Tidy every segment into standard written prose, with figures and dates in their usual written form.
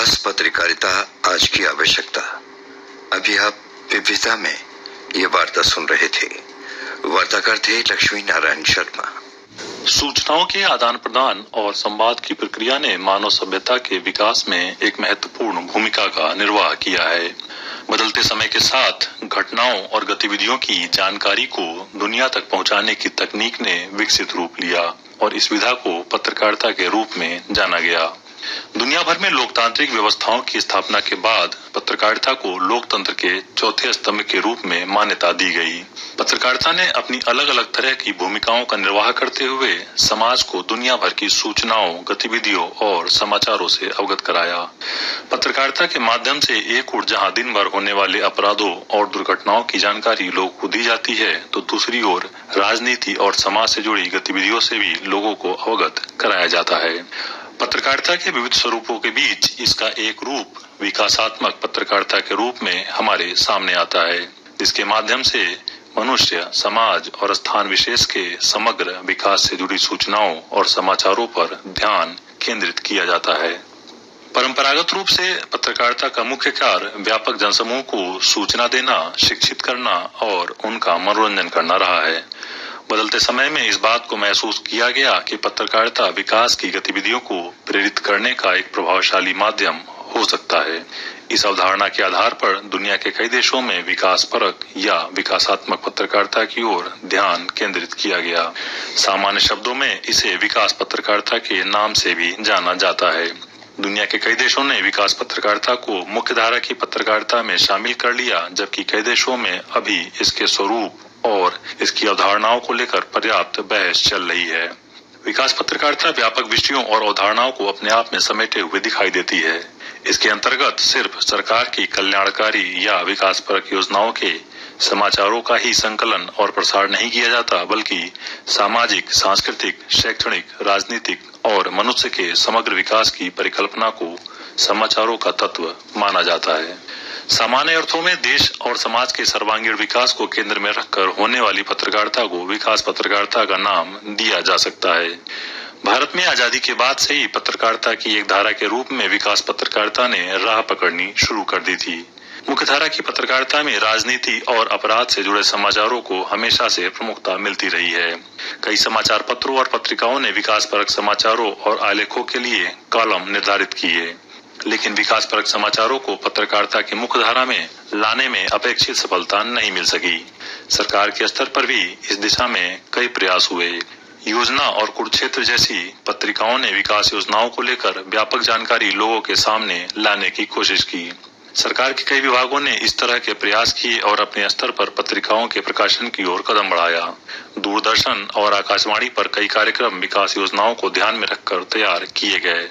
विकास पत्रकारिता आज की आवश्यकता। अभी आप विविधता में ये वार्ता सुन रहे थे। वार्ताकार थे लक्ष्मी नारायण शर्मा। सूचनाओं के आदान प्रदान और संवाद की प्रक्रिया ने मानव सभ्यता के विकास में एक महत्वपूर्ण भूमिका का निर्वाह किया है। बदलते समय के साथ घटनाओं और गतिविधियों की जानकारी को दुनिया तक पहुंचाने की तकनीक ने विकसित रूप लिया और इस विधा को पत्रकारिता के रूप में जाना गया। दुनिया भर में लोकतांत्रिक व्यवस्थाओं की स्थापना के बाद पत्रकारिता को लोकतंत्र के चौथे स्तंभ के रूप में मान्यता दी गई। पत्रकारिता ने अपनी अलग अलग तरह की भूमिकाओं का निर्वाह करते हुए समाज को दुनिया भर की सूचनाओं, गतिविधियों और समाचारों से अवगत कराया। पत्रकारिता के माध्यम से एक ओर जहां दिन भर होने वाले अपराधों और दुर्घटनाओं की जानकारी लोगों को दी जाती है, तो दूसरी ओर राजनीति और समाज से जुड़ी गतिविधियों से भी लोगों को अवगत कराया जाता है। पत्रकारिता के विविध स्वरूपों के बीच इसका एक रूप विकासात्मक पत्रकारिता के रूप में हमारे सामने आता है, जिसके माध्यम से मनुष्य, समाज और स्थान विशेष के समग्र विकास से जुड़ी सूचनाओं और समाचारों पर ध्यान केंद्रित किया जाता है। परंपरागत रूप से पत्रकारिता का मुख्य कार्य व्यापक जनसमूह को सूचना देना, शिक्षित करना और उनका मनोरंजन करना रहा है। बदलते समय में इस बात को महसूस किया गया कि पत्रकारिता विकास की गतिविधियों को प्रेरित करने का एक प्रभावशाली माध्यम हो सकता है। इस अवधारणा के आधार पर दुनिया के कई देशों में विकासपरक या विकासात्मक पत्रकारिता की ओर ध्यान केंद्रित किया गया। सामान्य शब्दों में इसे विकास पत्रकारिता के नाम से भी जाना जाता है। दुनिया के कई देशों ने विकास पत्रकारिता को मुख्य धारा की पत्रकारिता में शामिल कर लिया, जबकि कई देशों में अभी इसके स्वरूप और इसकी अवधारणाओं को लेकर पर्याप्त बहस चल रही है। विकास पत्रकारिता व्यापक विषयों और अवधारणाओं को अपने आप में समेटे हुए दिखाई देती है। इसके अंतर्गत सिर्फ सरकार की कल्याणकारी या विकासपरक योजनाओं के समाचारों का ही संकलन और प्रसार नहीं किया जाता, बल्कि सामाजिक, सांस्कृतिक, शैक्षणिक, राजनीतिक और मनुष्य के समग्र विकास की परिकल्पना को समाचारों का तत्व माना जाता है। सामान्य अर्थों में देश और समाज के सर्वांगीण विकास को केंद्र में रखकर होने वाली पत्रकारिता को विकास पत्रकारिता का नाम दिया जा सकता है। भारत में आजादी के बाद से ही पत्रकारिता की एक धारा के रूप में विकास पत्रकारिता ने राह पकड़नी शुरू कर दी थी। मुख्य धारा की पत्रकारिता में राजनीति और अपराध से जुड़े समाचारों को हमेशा से प्रमुखता मिलती रही है। कई समाचार पत्रों और पत्रिकाओं ने विकासपरक समाचारों और आलेखों के लिए कॉलम निर्धारित किए, लेकिन विकासपरक समाचारों को पत्रकारिता की मुख्य धारा में लाने में अपेक्षित सफलता नहीं मिल सकी। सरकार के स्तर पर भी इस दिशा में कई प्रयास हुए। योजना और कुरुक्षेत्र जैसी पत्रिकाओं ने विकास योजनाओं को लेकर व्यापक जानकारी लोगों के सामने लाने की कोशिश की। सरकार के कई विभागों ने इस तरह के प्रयास किए और अपने स्तर पर पत्रिकाओं के प्रकाशन की ओर कदम बढ़ाया। दूरदर्शन और आकाशवाणी पर कई कार्यक्रम विकास योजनाओं को ध्यान में रखकर तैयार किए गए।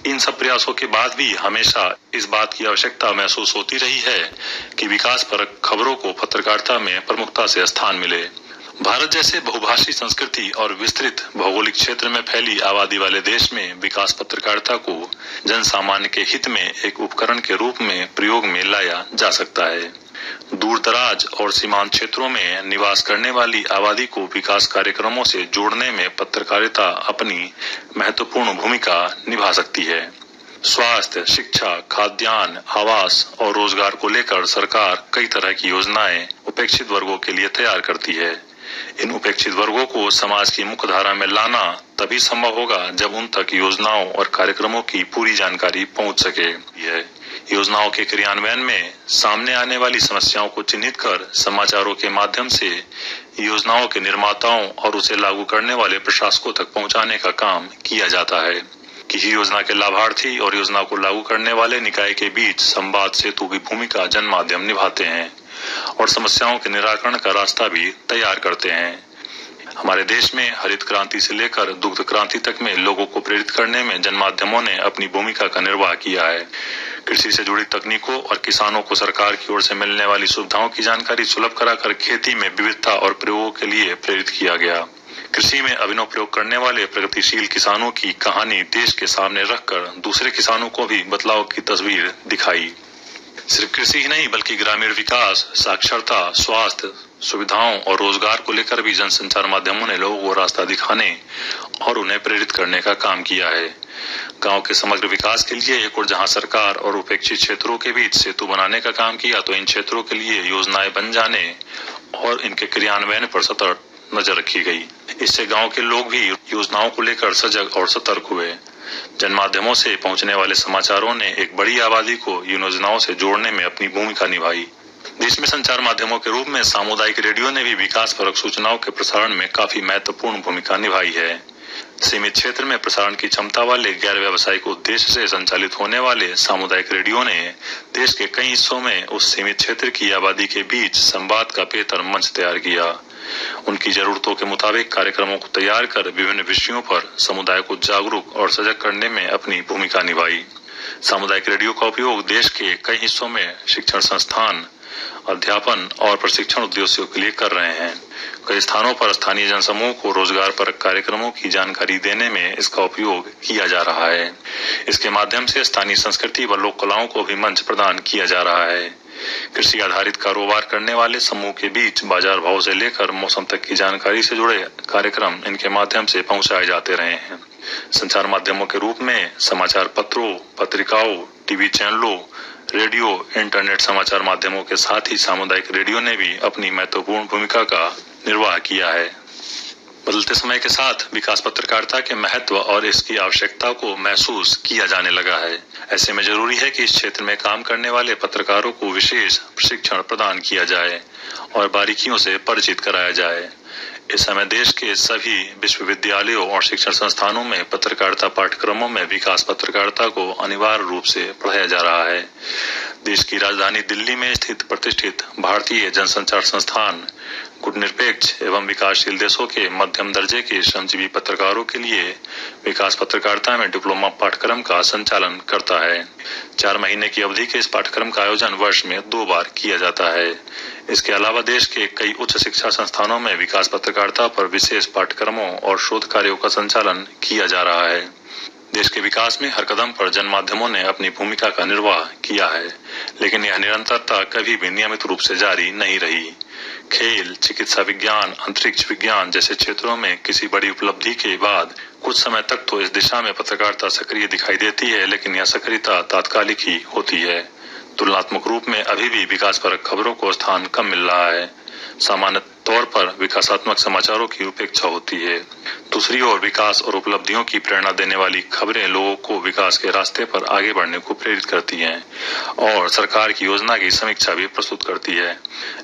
इन सब प्रयासों के बाद भी हमेशा इस बात की आवश्यकता महसूस होती रही है कि विकासपरक खबरों को पत्रकारिता में प्रमुखता से स्थान मिले। भारत जैसे बहुभाषी संस्कृति और विस्तृत भौगोलिक क्षेत्र में फैली आबादी वाले देश में विकास पत्रकारिता को जन सामान्य के हित में एक उपकरण के रूप में प्रयोग में लाया जा सकता है। दूर दराज और सीमांत क्षेत्रों में निवास करने वाली आबादी को विकास कार्यक्रमों से जोड़ने में पत्रकारिता अपनी महत्वपूर्ण भूमिका निभा सकती है। स्वास्थ्य, शिक्षा, खाद्यान्न, आवास और रोजगार को लेकर सरकार कई तरह की योजनाएं उपेक्षित वर्गों के लिए तैयार करती है। इन उपेक्षित वर्गों को समाज की मुख्य धारा में लाना तभी संभव होगा जब उन तक योजनाओं और कार्यक्रमों की पूरी जानकारी पहुंच सके। योजनाओं के क्रियान्वयन में सामने आने वाली समस्याओं को चिन्हित कर समाचारों के माध्यम से योजनाओं के निर्माताओं और उसे लागू करने वाले प्रशासकों तक पहुंचाने का काम किया जाता है। किसी योजना के लाभार्थी और योजना को लागू करने वाले निकाय के बीच संवाद सेतु की भूमिका जन माध्यम निभाते हैं और समस्याओं के निराकरण का रास्ता भी तैयार करते हैं। हमारे देश में हरित क्रांति से लेकर दुग्ध क्रांति तक में लोगों को प्रेरित करने में जन माध्यमों ने अपनी भूमिका का निर्वाह किया है। कृषि से जुड़ी तकनीकों और किसानों को सरकार की ओर से मिलने वाली सुविधाओं की जानकारी सुलभ कराकर खेती में विविधता और प्रयोगों के लिए प्रेरित किया गया। कृषि में अभिनव प्रयोग करने वाले प्रगतिशील किसानों की कहानी देश के सामने रखकर दूसरे किसानों को भी बदलाव की तस्वीर दिखाई। सिर्फ कृषि ही नहीं बल्कि ग्रामीण विकास, साक्षरता, स्वास्थ्य सुविधाओं और रोजगार को लेकर भी जनसंचार माध्यमों ने लोगों को रास्ता दिखाने और उन्हें प्रेरित करने का काम किया है। गांव के समग्र विकास के लिए एक और जहां सरकार और उपेक्षित क्षेत्रों के बीच सेतु बनाने का काम किया, तो इन क्षेत्रों के लिए योजनाएं बन जाने और इनके क्रियान्वयन पर सतर्क नजर रखी गई। इससे गांव के लोग भी योजनाओं को लेकर सजग और सतर्क हुए। जनमाध्यमों से पहुंचने वाले समाचारों ने एक बड़ी आबादी को इन योजनाओं से जोड़ने में अपनी भूमिका निभाई। देश में संचार माध्यमों के रूप में सामुदायिक रेडियो ने भी विकास परक सूचनाओं के प्रसारण में काफी महत्वपूर्ण भूमिका निभाई है। सीमित क्षेत्र में प्रसारण की क्षमता वाले गैर व्यावसायिक उद्देश्य से संचालित होने वाले सामुदायिक रेडियो ने देश के कई हिस्सों में उस सीमित क्षेत्र की आबादी के बीच संवाद का बेहतर मंच तैयार किया। उनकी जरूरतों के मुताबिक कार्यक्रमों को तैयार कर विभिन्न विषयों पर समुदाय को जागरूक और सजग करने में अपनी भूमिका निभाई। सामुदायिक रेडियो का उपयोग देश के कई हिस्सों में शिक्षण संस्थान, अध्यापन और प्रशिक्षण उद्देश्यों के लिए कर रहे हैं। कई स्थानों पर स्थानीय जनसमूह को रोजगार परक कार्यक्रमों की जानकारी देने में इसका उपयोग किया जा रहा है। इसके माध्यम से स्थानीय संस्कृति व लोक कलाओं को भी मंच प्रदान किया जा रहा है। कृषि आधारित कारोबार करने वाले समूह के बीच बाजार भाव से लेकर मौसम तक की जानकारी से जुड़े कार्यक्रम इनके माध्यम से पहुंचाए जाते रहे हैं। संचार माध्यमों के रूप में समाचार पत्रों, पत्रिकाओं, टीवी चैनलों, रेडियो, इंटरनेट समाचार माध्यमों के साथ ही सामुदायिक रेडियो ने भी अपनी महत्वपूर्ण भूमिका का निर्वाह किया है। बदलते समय के साथ विकास पत्रकारिता के महत्व और इसकी आवश्यकता को महसूस किया जाने लगा है। ऐसे में जरूरी है कि इस क्षेत्र में काम करने वाले पत्रकारों को विशेष प्रशिक्षण प्रदान किया जाए और बारीकियों से परिचित कराया जाए। इस समय देश के सभी विश्वविद्यालयों और शिक्षण संस्थानों में पत्रकारिता पाठ्यक्रमों में विकास पत्रकारिता को अनिवार्य रूप से पढ़ाया जा रहा है। देश की राजधानी दिल्ली में स्थित प्रतिष्ठित भारतीय जनसंचार संस्थान गुटनिरपेक्ष एवं विकासशील देशों के मध्यम दर्जे के श्रमजीवी पत्रकारों के लिए विकास पत्रकारिता में डिप्लोमा पाठ्यक्रम का संचालन करता है। 4 महीने की अवधि के इस पाठ्यक्रम का आयोजन वर्ष में 2 बार किया जाता है। इसके अलावा देश के कई उच्च शिक्षा संस्थानों में विकास पत्रकारिता पर विशेष पाठ्यक्रमों और शोध कार्यों का संचालन किया जा रहा है। देश के विकास में हर कदम पर जन माध्यमों ने अपनी भूमिका का निर्वाह किया है, लेकिन यह निरंतरता कभी भी नियमित रूप से जारी नहीं रही। खेल, चिकित्सा विज्ञान, अंतरिक्ष विज्ञान जैसे क्षेत्रों में किसी बड़ी उपलब्धि के बाद कुछ समय तक तो इस दिशा में पत्रकारिता सक्रिय दिखाई देती है, लेकिन यह सक्रियता तात्कालिक ही होती है। तुलनात्मक रूप में अभी भी विकास परक खबरों को स्थान कम मिल रहा है। सामान्य तौर पर विकासात्मक समाचारों की उपेक्षा होती है। दूसरी ओर विकास और उपलब्धियों की प्रेरणा देने वाली खबरें लोगों को विकास के रास्ते पर आगे बढ़ने को प्रेरित करती हैं और सरकार की योजना की समीक्षा भी प्रस्तुत करती है।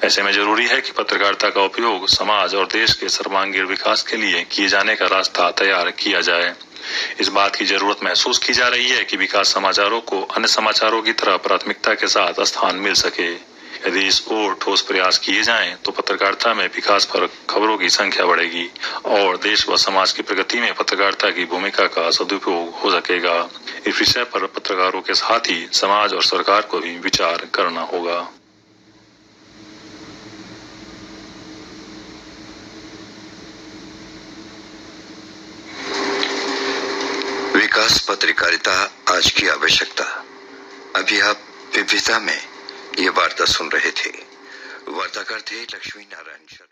ऐसे में जरूरी है कि पत्रकारिता का उपयोग समाज और देश के सर्वांगीण विकास के लिए किए जाने का रास्ता तैयार किया जाए। इस बात की जरूरत महसूस की जा रही है कि विकास समाचारों को अन्य समाचारों की तरह प्राथमिकता के साथ स्थान मिल सके। यदि इस ओर ठोस प्रयास किए जाएं, तो पत्रकारिता में विकास परक खबरों की संख्या बढ़ेगी और देश व समाज की प्रगति में पत्रकारिता की भूमिका का सदुपयोग हो सकेगा। इस विषय पर पत्रकारों के साथ ही समाज और सरकार को भी विचार करना होगा। विकास पत्रकारिता आज की आवश्यकता। अभी आप विविधता में ये वार्ता सुन रहे थे। वार्ताकार थे लक्ष्मी नारायण शर्मा।